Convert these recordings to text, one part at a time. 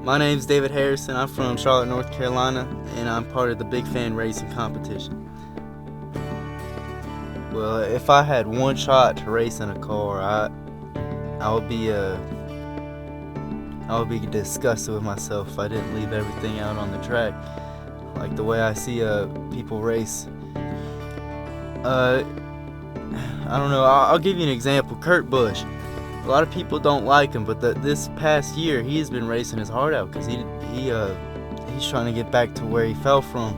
My name's David Harrison. I'm from Charlotte, North Carolina, and I'm part of the Big Fan Racing competition. Well, if I had one shot to race in a car, I would be disgusted with myself if I didn't leave everything out on the track, like the way I see people race. I don't know. I'll give you an example. Kurt Busch. A lot of people don't like him, but this past year he has been racing his heart out because he's trying to get back to where he fell from.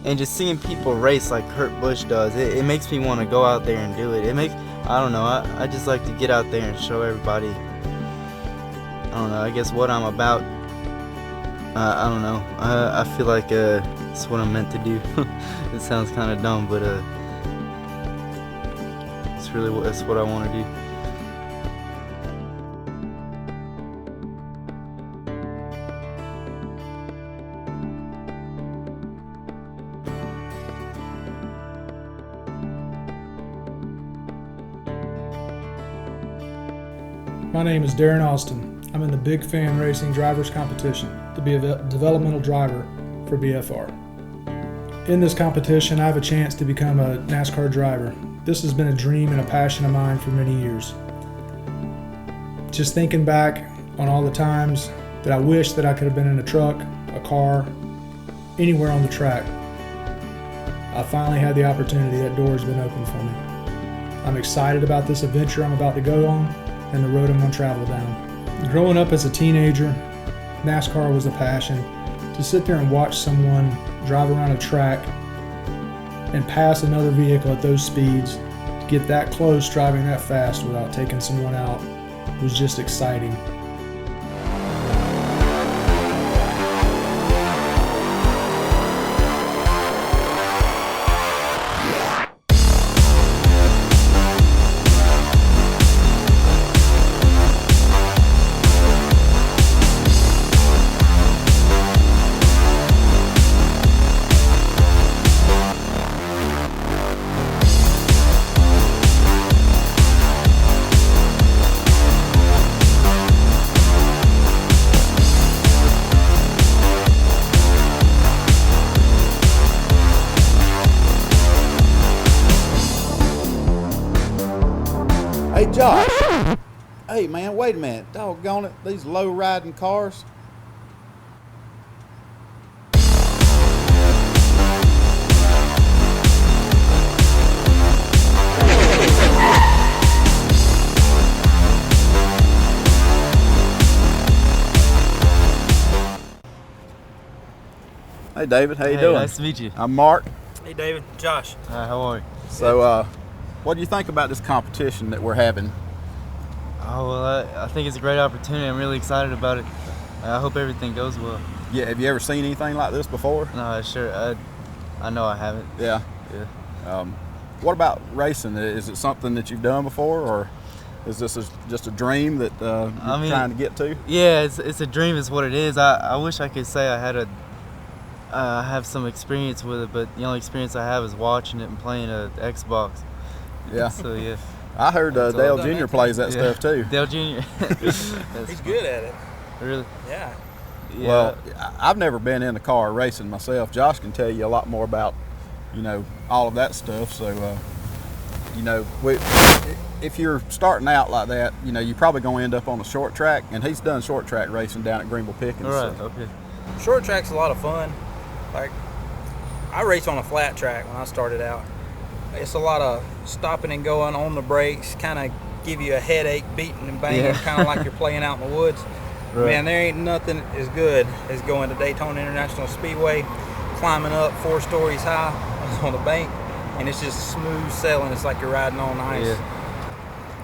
And just seeing people race like Kurt Busch does, it makes me want to go out there and do it. I don't know. I just like to get out there and show everybody. I don't know. I guess what I'm about. I don't know. I feel like it's what I'm meant to do. It sounds kind of dumb, but that's what I want to do. My name is Darren Austin. I'm in the Big Fan Racing Drivers Competition to be a developmental driver for BFR. In this competition, I have a chance to become a NASCAR driver. This has been a dream and a passion of mine for many years. Just thinking back on all the times that I wish that I could have been in a truck, a car, anywhere on the track, I finally had the opportunity. That door has been open for me. I'm excited about this adventure I'm about to go on and the road I'm going to travel down. Growing up as a teenager, NASCAR was a passion. To sit there and watch someone drive around a track and pass another vehicle at those speeds, to get that close driving that fast without taking someone out, was just exciting. Hey, Josh. Hey, man, wait a minute. Doggone it. These low-riding cars. Hey, David. How you doing? Nice to meet you. I'm Mark. Hey, David. Josh. Hi, how are you? So, what do you think about this competition that we're having? Oh, well, I think it's a great opportunity. I'm really excited about it. I hope everything goes well. Yeah, have you ever seen anything like this before? No, sure. I know I haven't. Yeah. Yeah. What about racing? Is it something that you've done before, or is this just a dream that you're trying to get to? Yeah, it's a dream is what it is. I wish I could say I had have some experience with it, but the only experience I have is watching it and playing a Xbox. Yeah. So, yeah. I heard Dale Jr. plays that stuff too. Dale Jr. He's good at it. Really? Yeah. Yeah. Well, I've never been in a car racing myself. Josh can tell you a lot more about, all of that stuff. So, if you're starting out like that, you're probably going to end up on a short track. And he's done short track racing down at Greenville Pickens. All right. So. Okay. Short track's a lot of fun. Like, I raced on a flat track when I started out. It's a lot of stopping and going on the brakes, kind of give you a headache, beating and banging, Yeah. kind of like you're playing out in the woods. Right. Man, there ain't nothing as good as going to Daytona International Speedway, climbing up 4 stories high on the bank, and it's just smooth sailing. It's like you're riding on ice.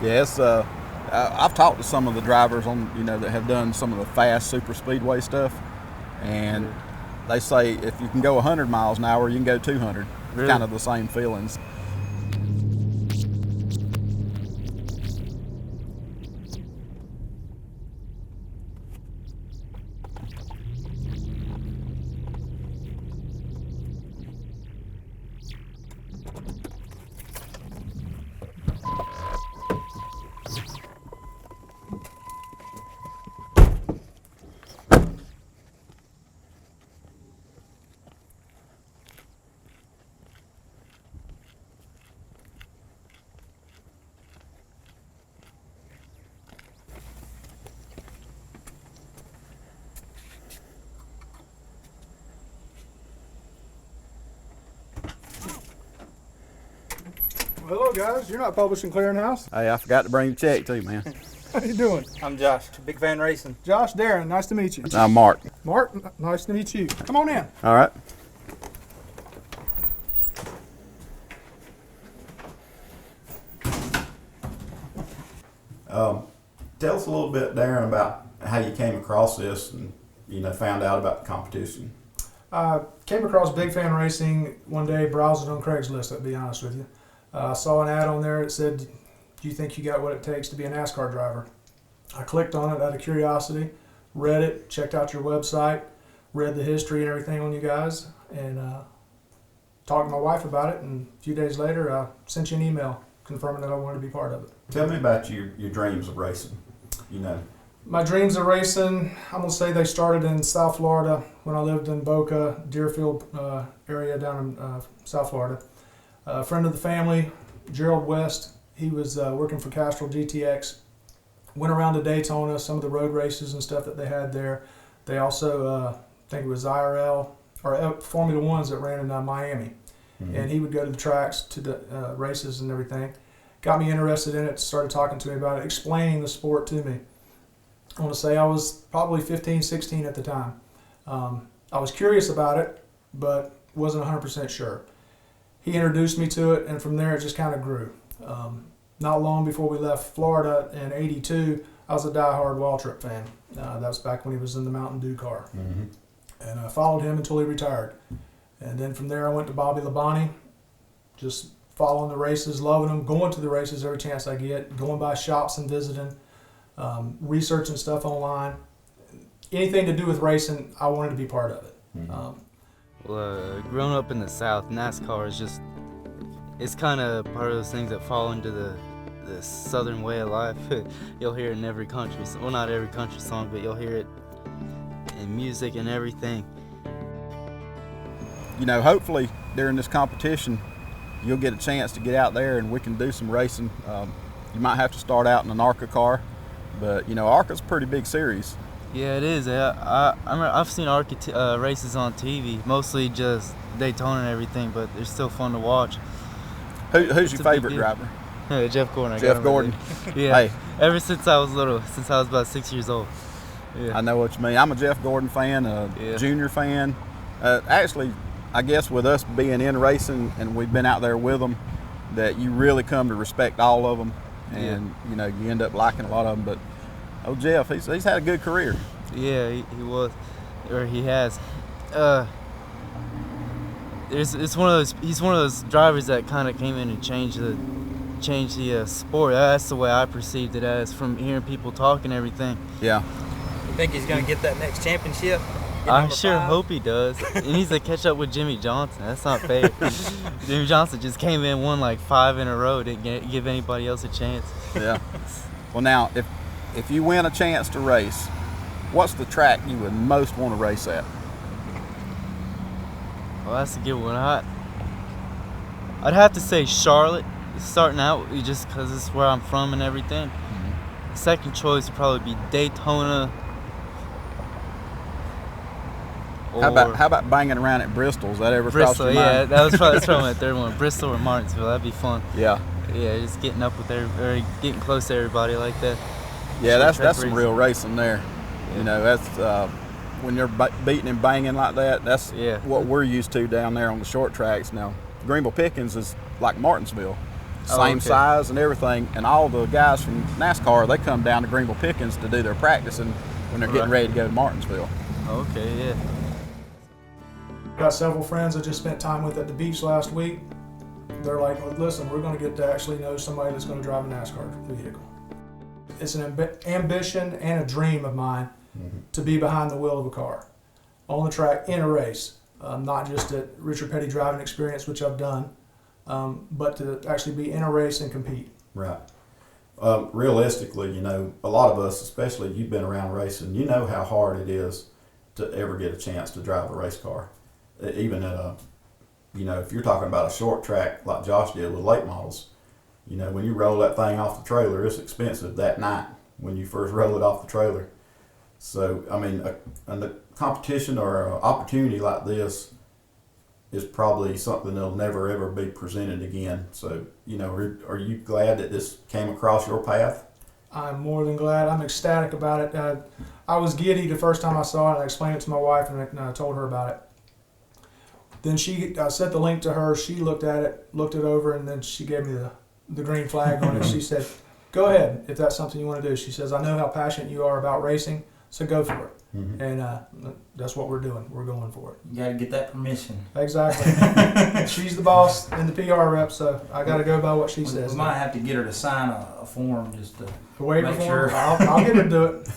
Yeah, it's I've talked to some of the drivers on that have done some of the fast super speedway stuff, and they say if you can go 100 miles an hour, you can go 200. Really? Kind of the same feelings. Hello, guys. You're not publishing Clearinghouse. Hey, I forgot to bring the check too, man. How you doing? I'm Josh, Big Fan Racing. Josh, Darren, nice to meet you. I'm Mark. Mark, nice to meet you. Come on in. All right. Tell us a little bit, Darren, about how you came across this and found out about the competition. Came across Big Fan Racing one day, browsing on Craigslist, to be honest with you. Saw an ad on there that said, do you think you got what it takes to be a NASCAR driver? I clicked on it out of curiosity, read it, checked out your website, read the history and everything on you guys, and talked to my wife about it, and a few days later I sent you an email confirming that I wanted to be part of it. Tell me about your dreams of racing. My dreams of racing, I'm going to say they started in South Florida when I lived in Boca, Deerfield area down in South Florida. A friend of the family, Gerald West, he was working for Castrol GTX. Went around to Daytona, some of the road races and stuff that they had there. They also, I think it was IRL, or Formula Ones that ran in Miami. Mm-hmm. And he would go to the tracks, to the races and everything. Got me interested in it, started talking to me about it, explaining the sport to me. I want to say I was probably 15, 16 at the time. I was curious about it, but wasn't 100% sure. He introduced me to it, and from there it just kind of grew. Not long before we left Florida in '82, I was a diehard Waltrip fan. That was back when he was in the Mountain Dew car. Mm-hmm. And I followed him until he retired. And then from there I went to Bobby Labonte, just following the races, loving them, going to the races every chance I get, going by shops and visiting, researching stuff online. Anything to do with racing, I wanted to be part of it. Mm-hmm. Growing up in the South, NASCAR is just, it's kind of part of those things that fall into the Southern way of life. You'll hear it in every country, well, not every country song, but you'll hear it in music and everything. Hopefully during this competition, you'll get a chance to get out there and we can do some racing. You might have to start out in an ARCA car, but ARCA's a pretty big series. Yeah, it is. I've seen ARCA races on TV, mostly just Daytona and everything, but they're still fun to watch. Who's your favorite driver? Jeff Gordon. Jeff Gordon. Yeah. Hey. Ever since I was little, since I was about 6 years old. Yeah. I know what you mean. I'm a Jeff Gordon fan, a junior fan. Actually, I guess with us being in racing and we've been out there with them, that you really come to respect all of them, and you end up liking a lot of them. But Jeff, he's had a good career. Yeah, he was, or he has. He's one of those drivers that kind of came in and changed the sport. That's the way I perceived it as, from hearing people talk and everything. Yeah. You think he's going to get that next championship? I sure hope he does. He needs to catch up with Jimmy Johnson. That's not fair. Jimmy Johnson just came in, won like 5 in a row, didn't give anybody else a chance. Yeah. Well, now, if you win a chance to race, what's the track you would most want to race at? Well, that's a good one. I'd have to say Charlotte, starting out, just because it's where I'm from and everything. Mm-hmm. Second choice would probably be Daytona. How about banging around at Bristol? Is that ever crossed your mind? Yeah, that's probably my third one. Bristol or Martinsville, that'd be fun. Yeah. Yeah, just getting up with getting close to everybody like that. Yeah, that's some real racing there. Yeah. That's when you're beating and banging like that. That's what we're used to down there on the short tracks. Now, Greenville Pickens is like Martinsville, same size and everything. And all the guys from NASCAR, they come down to Greenville Pickens to do their practicing when they're getting ready to go to Martinsville. Okay, yeah. Got several friends I just spent time with at the beach last week. They're like, well, listen, we're going to get to actually know somebody that's going to drive a NASCAR vehicle. It's an ambition and a dream of mine to be behind the wheel of a car, on the track, in a race. Not just at Richard Petty driving experience, which I've done, but to actually be in a race and compete. Right. Realistically, a lot of us, especially you've been around racing, you know how hard it is to ever get a chance to drive a race car. Even at if you're talking about a short track like Josh did with late models, when you roll that thing off the trailer, it's expensive that night when you first roll it off the trailer. So, I mean, a competition or an opportunity like this, is probably something that'll never ever be presented again. So, are you glad that this came across your path? I'm more than glad. I'm ecstatic about it. I was giddy the first time I saw it. I explained it to my wife, and I told her about it. Then I sent the link to her. She looked at it, looked it over, and then she gave me the green flag on it. She said, "Go ahead if that's something you want to do." She says, "I know how passionate you are about racing, so go for it." Mm-hmm. And that's what we're doing. We're going for it. You got to get that permission. Exactly. She's the boss and the PR rep, so I got to go by what she says. We might have to get her to sign a form just to The waiver make form, sure. I'll get her to do it.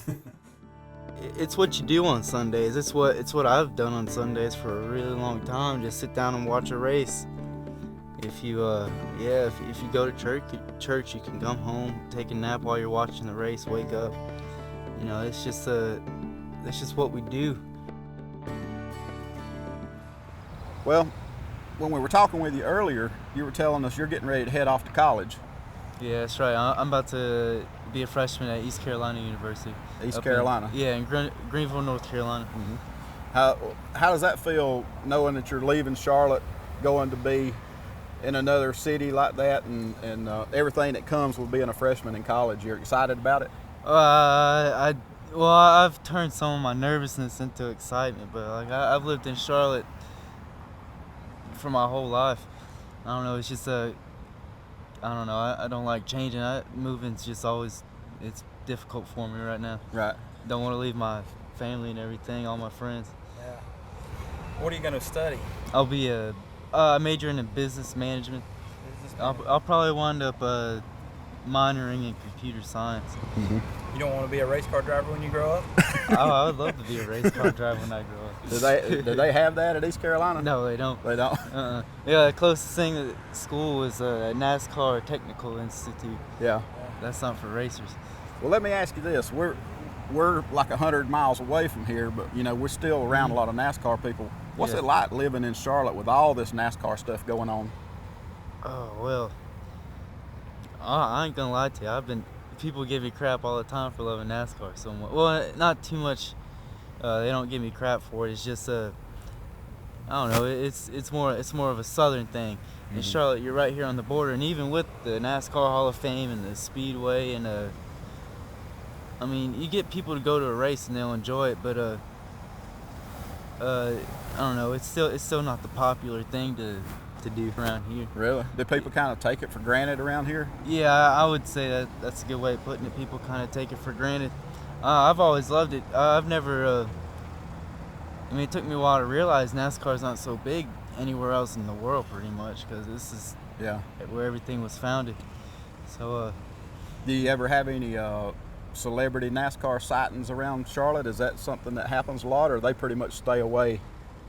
It's what you do on Sundays. It's what I've done on Sundays for a really long time. Just sit down and watch a race. If you if you go to church, you can come home, take a nap while you're watching the race, wake up. It's just what we do. Well, when we were talking with you earlier, you were telling us you're getting ready to head off to college. Yeah, that's right. I'm about to be a freshman at East Carolina University. East Carolina? In Greenville, North Carolina. Mm-hmm. How does that feel, knowing that you're leaving Charlotte, going to be in another city like that, and everything that comes with being a freshman in college? You're excited about it? I've turned some of my nervousness into excitement, but I've lived in Charlotte for my whole life. I don't know. It's just I don't know. I don't like changing. Moving's just always, it's difficult for me right now. Right. Don't want to leave my family and everything, all my friends. Yeah. What are you going to study? I'll be a majoring in business management. I'll probably wind up minoring in computer science. Mm-hmm. You don't want to be a race car driver when you grow up? I would love to be a race car driver when I grow up. Do they have that at East Carolina? No, they don't. They don't? Yeah, the closest thing to school was a NASCAR Technical Institute. Yeah. That's not for racers. Well, let me ask you this. We're like 100 miles away from here, but, we're still around a lot of NASCAR people. What's it like living in Charlotte with all this NASCAR stuff going on? Oh, well, I ain't gonna lie to you. People give me crap all the time for loving NASCAR so much. Well, not too much. They don't give me crap for it. It's just I don't know. It's more of a southern thing. Mm-hmm. In Charlotte, you're right here on the border, and even with the NASCAR Hall of Fame and the Speedway and I mean, you get people to go to a race and they'll enjoy it, but I don't know. It's still not the popular thing to do around here. Really? Do people kind of take it for granted around here? Yeah, I would say that's a good way of putting it. People kind of take it for granted. I've always loved it. I've never. It took me a while to realize NASCAR's not so big anywhere else in the world, pretty much, because this is where everything was founded. So. Do you ever have any celebrity NASCAR sightings around Charlotte? Is that something that happens a lot, or they pretty much stay away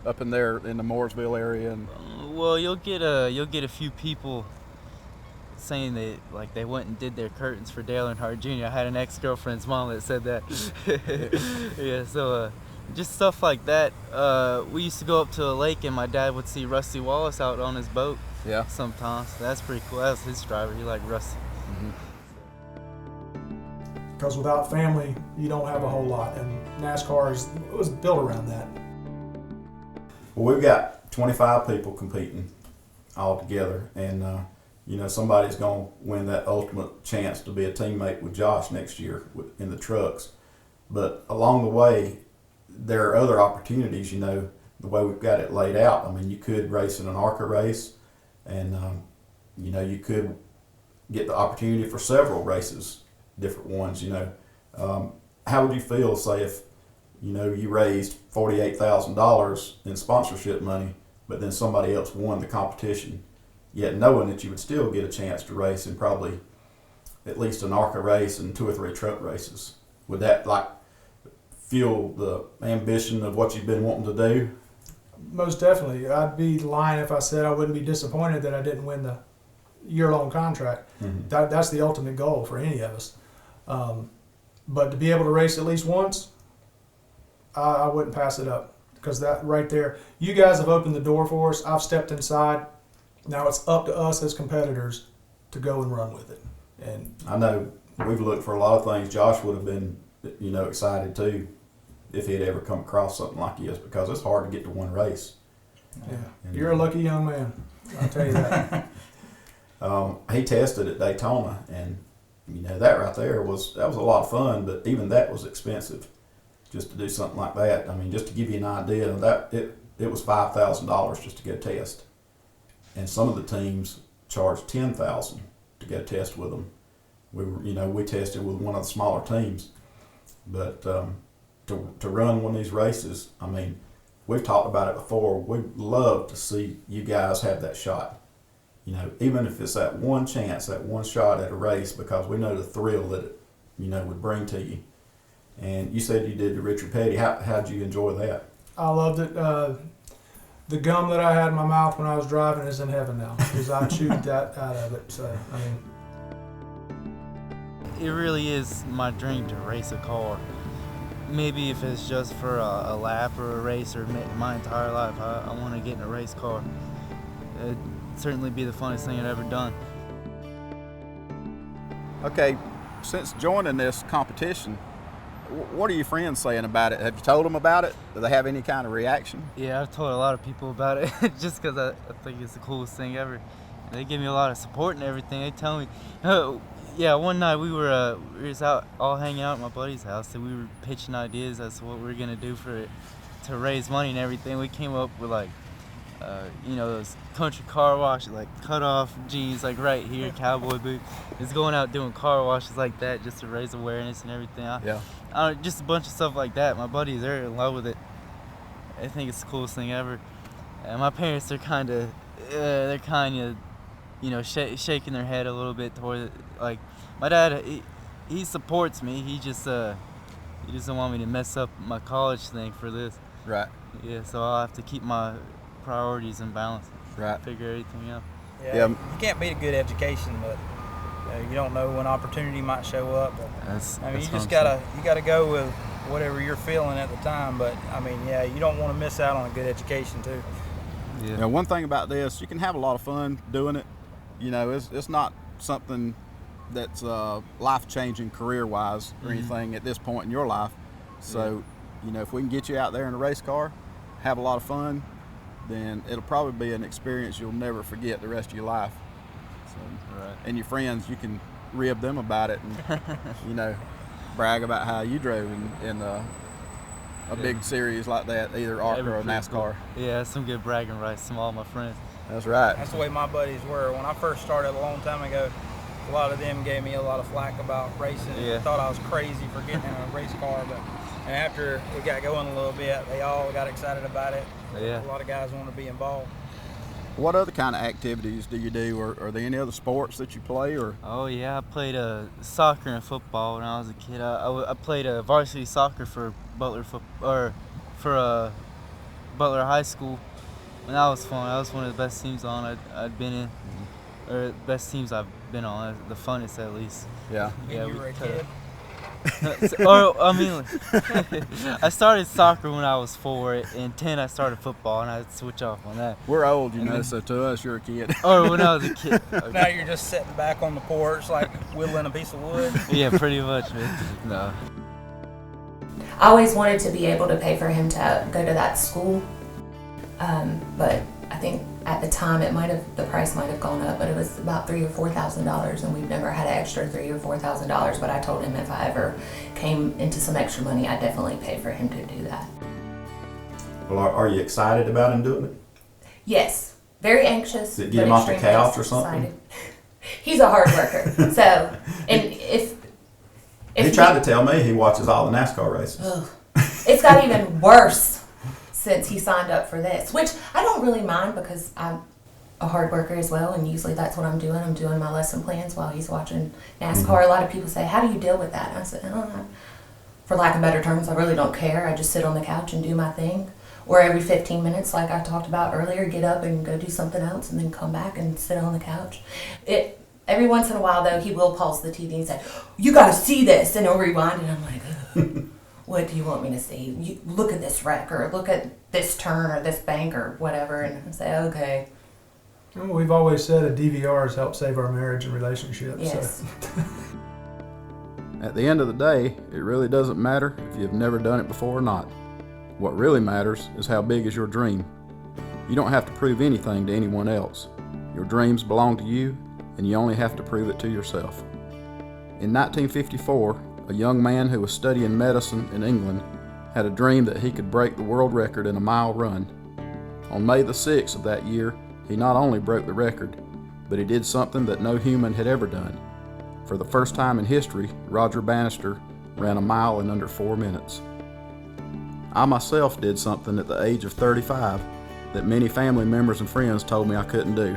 up in there in the Mooresville area? And well, you'll get a few people saying they went and did their curtains for Dale Earnhardt Jr. I had an ex-girlfriend's mom that said that. Yeah, so just stuff like that. We used to go up to a lake and my dad would see Rusty Wallace out on his boat. Yeah. Sometimes. That's pretty cool. That was his driver. He liked Rusty. Mm-hmm. Because without family, you don't have a whole lot, and NASCAR was built around that. Well, we've got 25 people competing all together, and somebody's going to win that ultimate chance to be a teammate with Josh next year in the trucks. But along the way, there are other opportunities, the way we've got it laid out. I mean, you could race in an ARCA race, and you could get the opportunity for several races, different ones. How would you feel, say, if you raised $48,000 in sponsorship money, but then somebody else won the competition, yet knowing that you would still get a chance to race in probably at least an ARCA race and 2 or 3 truck races? Would that fuel the ambition of what you've been wanting to do? Most definitely. I'd be lying if I said I wouldn't be disappointed that I didn't win the year-long contract. Mm-hmm. That's the ultimate goal for any of us. But to be able to race at least once, I wouldn't pass it up, because that right there, you guys have opened the door for us. I've stepped inside. Now it's up to us as competitors to go and run with it. And I know we've looked for a lot of things. Josh would have been, excited too if he had ever come across something like this, because it's hard to get to one race. Yeah, And, you're a lucky young man. I'll tell you that. He tested at Daytona, and that right there was a lot of fun. But even that was expensive, just to do something like that. I mean, just to give you an idea, it was $5,000 just to get a test, and some of the teams charged $10,000 to get a test with them. We tested with one of the smaller teams, but to run one of these races, I mean, we've talked about it before. We'd love to see you guys have that shot. Even if it's that one chance, that one shot at a race, because we know the thrill that it, would bring to you. And you said you did the Richard Petty. How'd you enjoy that? I loved it. The gum that I had in my mouth when I was driving is in heaven now, because I chewed that out of it. So, I mean, It really is my dream to race a car. Maybe if it's just for a lap or a race or my entire life, I want to get in a race car. It'd certainly be the funnest thing I've ever done. Okay, since joining this competition, what are your friends saying about it? Have you told them about it? Do they have any kind of reaction? Yeah, I've told a lot of people about it just because I think it's the coolest thing ever. They give me a lot of support and everything. They tell me, yeah, one night we was out all hanging out at my buddy's house, and we were pitching ideas as to what we were gonna do to raise money and everything. We came up with those country car washes, like cut off jeans, like right here, cowboy boots. It's going out doing car washes like that just to raise awareness and everything. Just a bunch of stuff like that. My buddies, they're in love with it. I think it's the coolest thing ever. And my parents, they're kind of shaking their head a little bit toward it. Like, my dad, he supports me. He doesn't want me to mess up my college thing for this. Right. Yeah, so I'll have to keep my priorities in balance. Right. Figure everything out. Yeah. You can't beat a good education, but you don't know when opportunity might show up. But, you just gotta go with whatever you're feeling at the time. But you don't want to miss out on a good education too. Yeah. One thing about this, you can have a lot of fun doing it. It's not something that's life-changing career-wise or anything at this point in your life. So, if we can get you out there in a race car, have a lot of fun, then it'll probably be an experience you'll never forget the rest of your life. So, Right. And your friends, you can rib them about it and, brag about how you drove in a big series like that, either ARCA or NASCAR. Cool. Yeah, that's some good bragging rights from all my friends. That's right. That's the way my buddies were. When I first started a long time ago, a lot of them gave me a lot of flack about racing. Yeah. Thought I was crazy for getting in a race car, and after we got going a little bit, they all got excited about it. Yeah. A lot of guys want to be involved. What other kind of activities do you do, or are there any other sports that you play? Or Oh yeah, I played soccer and football when I was a kid. I played varsity soccer for Butler Butler High School, and that was fun. That was one of the best teams I'd been in, or best teams I've been on. The funnest, at least. yeah. Yeah, You were a kid? I started soccer when I was 4, and 10 I started football, and I'd switch off on that. We're old, so to us, you're a kid. Or when I was a kid. Now you're just sitting back on the porch like whittling a piece of wood. Yeah, pretty much, man. No. I always wanted to be able to pay for him to go to that school, but I think at the time the price might have gone up, but it was about $3,000 or $4,000, and we've never had an extra $3,000 or $4,000. But I told him if I ever came into some extra money, I'd definitely pay for him to do that. Well, are you excited about him doing it? Yes, very anxious. Did it get but him off the extremely couch or something? excited. He's a hard worker, so and if He tried to tell me he watches all the NASCAR races. It's got even worse since he signed up for this, which I don't really mind because I'm a hard worker as well, and usually that's what I'm doing. I'm doing my lesson plans while he's watching NASCAR. Mm-hmm. A lot of people say, how do you deal with that? And I said, for lack of better terms, I really don't care. I just sit on the couch and do my thing. Or every 15 minutes, like I talked about earlier, get up and go do something else and then come back and sit on the couch. Every once in a while, though, he will pause the TV and say, you got to see this, and he'll rewind, and I'm like, ugh. What do you want me to see? You look at this wreck, or look at this turn, or this bank, or whatever, and I say, okay. Well, we've always said a DVR has helped save our marriage and relationship. Yes. So. At the end of the day, it really doesn't matter if you've never done it before or not. What really matters is how big is your dream. You don't have to prove anything to anyone else. Your dreams belong to you, and you only have to prove it to yourself. In 1954, a young man who was studying medicine in England had a dream that he could break the world record in a mile run. On May the 6th of that year, he not only broke the record, but he did something that no human had ever done. For the first time in history, Roger Bannister ran a mile in under 4 minutes. I myself did something at the age of 35 that many family members and friends told me I couldn't do.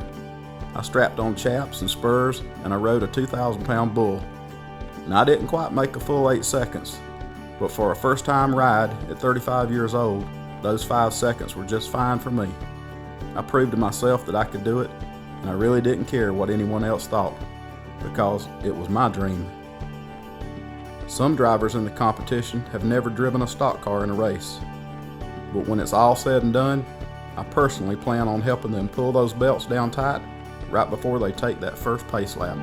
I strapped on chaps and spurs and I rode a 2,000-pound bull. Now, I didn't quite make a full 8 seconds, but for a first-time ride at 35 years old, those 5 seconds were just fine for me. I proved to myself that I could do it, and I really didn't care what anyone else thought, because it was my dream. Some drivers in the competition have never driven a stock car in a race, but when it's all said and done, I personally plan on helping them pull those belts down tight right before they take that first pace lap.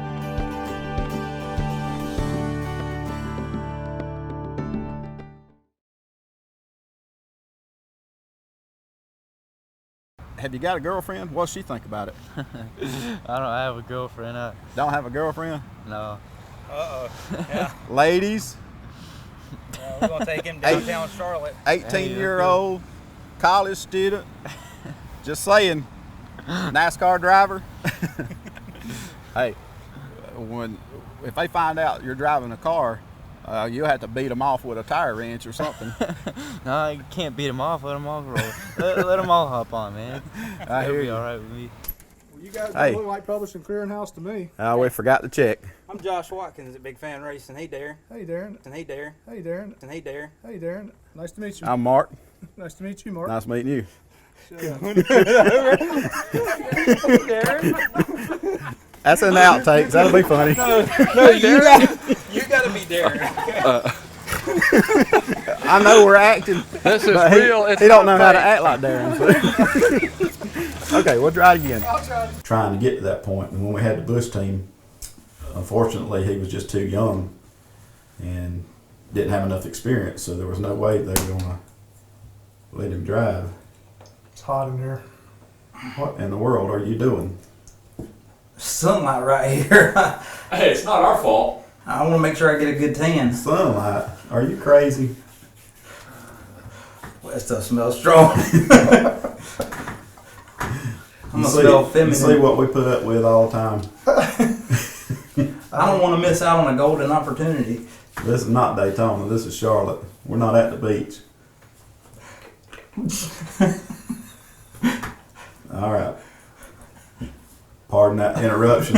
Have you got a girlfriend? What's she think about it? I don't have a girlfriend. Don't have a girlfriend? No. Yeah. Ladies, We're going to take him downtown Charlotte. 18-year-old, college student, just saying, NASCAR driver. Hey, if they find out you're driving a car, you'll have to beat them off with a tire wrench or something. No, you can't beat them off. Let them all roll. let them all hop on, man. I It'll hear be you. all right with me. Well, you guys Hey. look like Publishing Clearinghouse to me. We forgot to check. I'm Josh Watkins at Big Fan Racing. Hey, Darren. Hey, Darren. And hey, Darren. Hey, Darren. And hey, Darren. Hey, Darren. Nice to meet you. I'm Mark. Nice to meet you, Mark. Nice meeting you. That's in the outtakes. That'll be funny. You got to be Darren. I know we're acting. This is But real. he don't know how to act like Darren. So. Okay, we'll try it again. Trying to get to that point, and when we had the Bush team, unfortunately he was just too young and didn't have enough experience, so there was no way they were going to let him drive. It's hot in here. What in the world are you doing? Sunlight right here. Hey, it's not our fault. I want to make sure I get a good tan. Sunlight? Are you crazy? Well, that stuff smells strong. I'm You going to smell see feminine. what we put up with all the time. I don't want to miss out on a golden opportunity. This is not Daytona. This is Charlotte. We're not at the beach. All right. Pardon that interruption.